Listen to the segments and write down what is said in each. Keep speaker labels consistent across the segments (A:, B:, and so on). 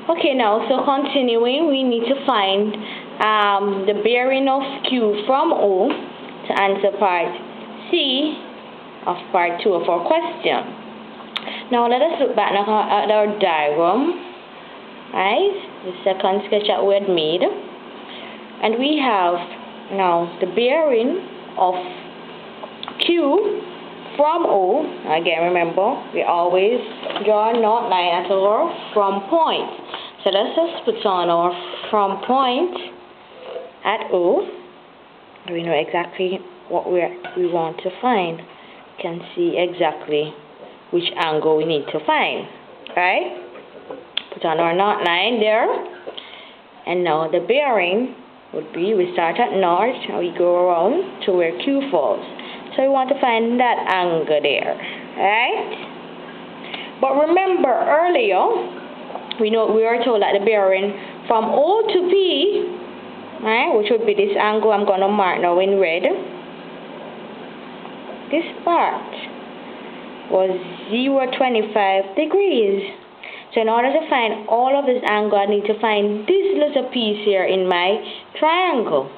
A: Okay, now, so continuing, we need to find the bearing of Q from O to answer part C of part 2 of our question. Now, let us look back now at our diagram, right? The second sketch that we had made. And we have now the bearing of Q from O. Again, remember, we always draw a knot line at our from point. So let's just put on our from point at O. We know exactly what we want to find. You can see exactly which angle we need to find, right? Put on our knot line there. And now the bearing would be, we start at north and we go around to where Q falls. So we want to find that angle there, right? But remember earlier, we were told that the bearing from O to P, right, which would be this angle I'm going to mark now in red, this part was 0.25 degrees. So in order to find all of this angle, I need to find this little piece here in my triangle.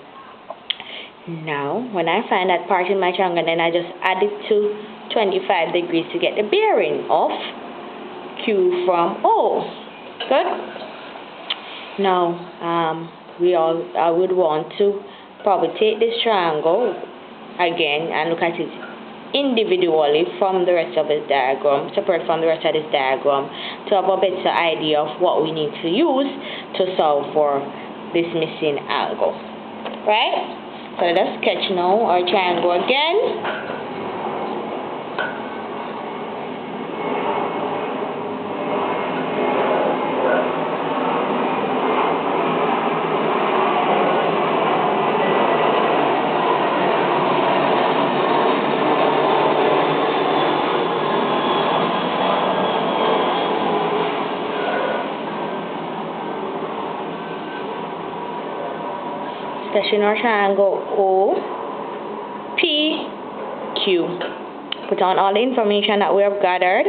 A: Now, when I find that part in my triangle, then I just add it to 25 degrees to get the bearing of Q from O. Good? Now, I would want to probably take this triangle again and look at it individually from the rest of this diagram, separate from the rest of this diagram, to have a better idea of what we need to use to solve for this missing angle. Right? So let's sketch now our triangle again. Sketching our triangle O, P, Q. Put on all the information that we have gathered.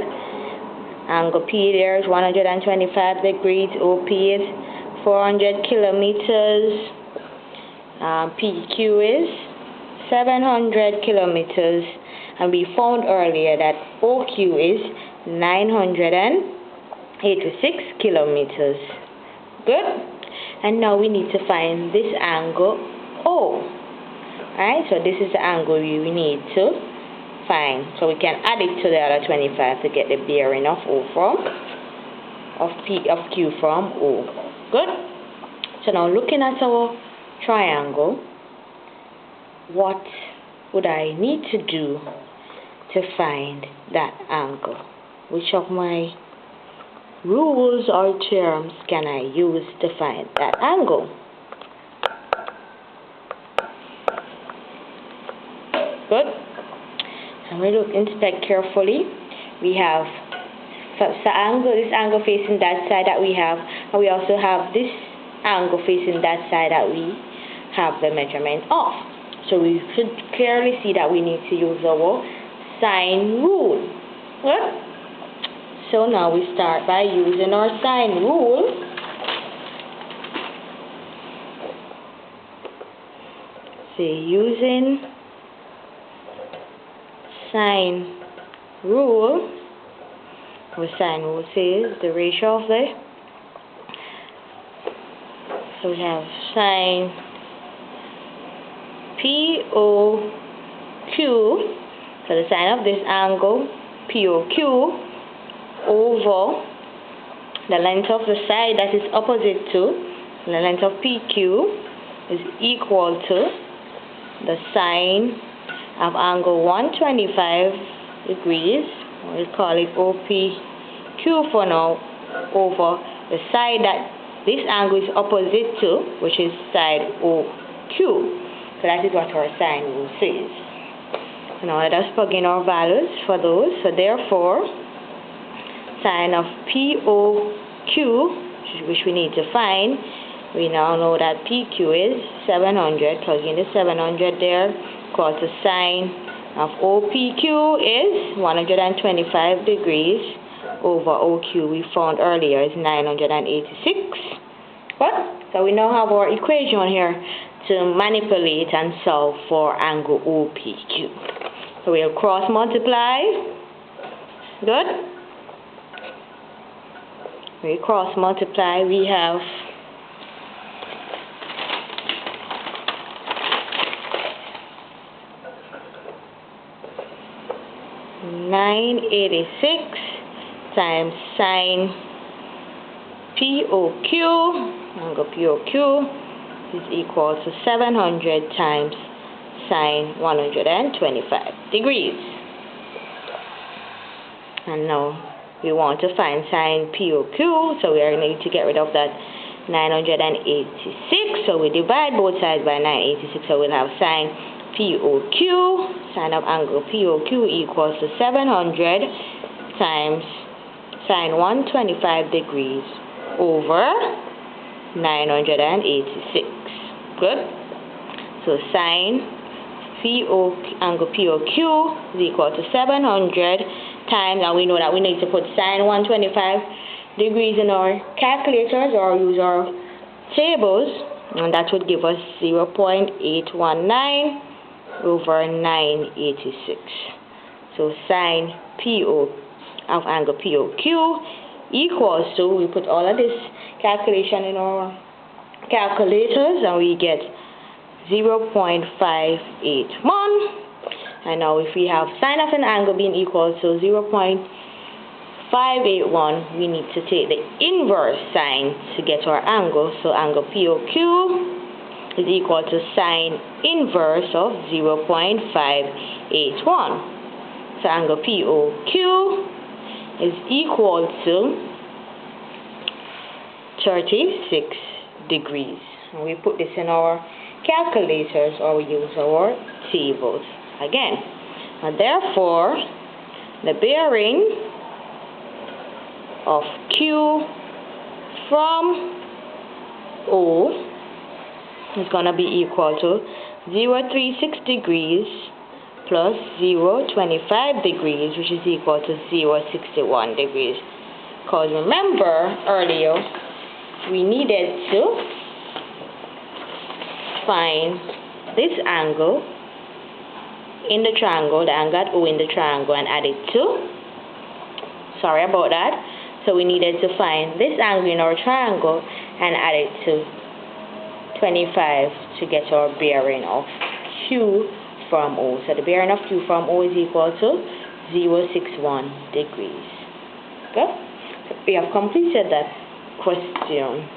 A: Angle P there is 125 degrees. OP is 400 kilometers. PQ is 700 kilometers. And we found earlier that OQ is 986 kilometers. Good? And now we need to find this angle O. Alright, so this is the angle we need to find. So we can add it to the other 25 to get the bearing of O from, of Q from O. Good? So now looking at our triangle, what would I need to do to find that angle? Which of my rules or terms can I use to find that angle? Good. And we inspect carefully. We have this angle facing that side that we have, and we also have this angle facing that side that we have the measurement of. So we should clearly see that we need to use our sine rule. Good. So now we start by using our sine rule. Using sine rule, what sine rule says the ratio of the, so we have sine POQ, so the sine of this angle POQ over the length of the side that is opposite to, the length of PQ is equal to the sine of angle 125 degrees, we'll call it OPQ for now, over the side that this angle is opposite to, which is side OQ. So that is what our sine rule says. Now let us plug in our values for those. So therefore, sine of POQ, which we need to find, we now know that PQ is 700. Plug in the 700 there, equal to sine of OPQ is 125 degrees over OQ we found earlier is 986. Good. So we now have our equation here to manipulate and solve for angle OPQ. So we'll cross multiply. Good. We cross multiply. We have 986 times sine POQ, angle POQ, is equal to 700 times sine 125 degrees. And now we want to find sine POQ, so we are going to get rid of that 986. So we divide both sides by 986, so we'll have sine POQ, sine of angle POQ equals to 700 times sine 125 degrees over 986. Good. So sine angle POQ is equal to 700 times, and we know that we need to put sine 125 degrees in our calculators or use our tables, and that would give us 0.819 over 986. So sine PO of angle POQ equals to, we put all of this calculation in our calculators and we get 0.581. And now if we have sine of an angle being equal to 0.581, we need to take the inverse sine to get our angle. So angle POQ is equal to sine inverse of 0.581. So angle POQ is equal to 36 degrees. And we put this in our calculators or we use our tables again. And therefore, the bearing of Q from O is going to be equal to 036 degrees plus 025 degrees, which is equal to 061 degrees. Because remember earlier, we needed to find this angle in the triangle, the angle at O in the triangle, and add it to, sorry about that, so we needed to find this angle in our triangle and add it to 25 to get our bearing of Q from O. So the bearing of Q from O is equal to 061 degrees. Okay? So we have completed that question.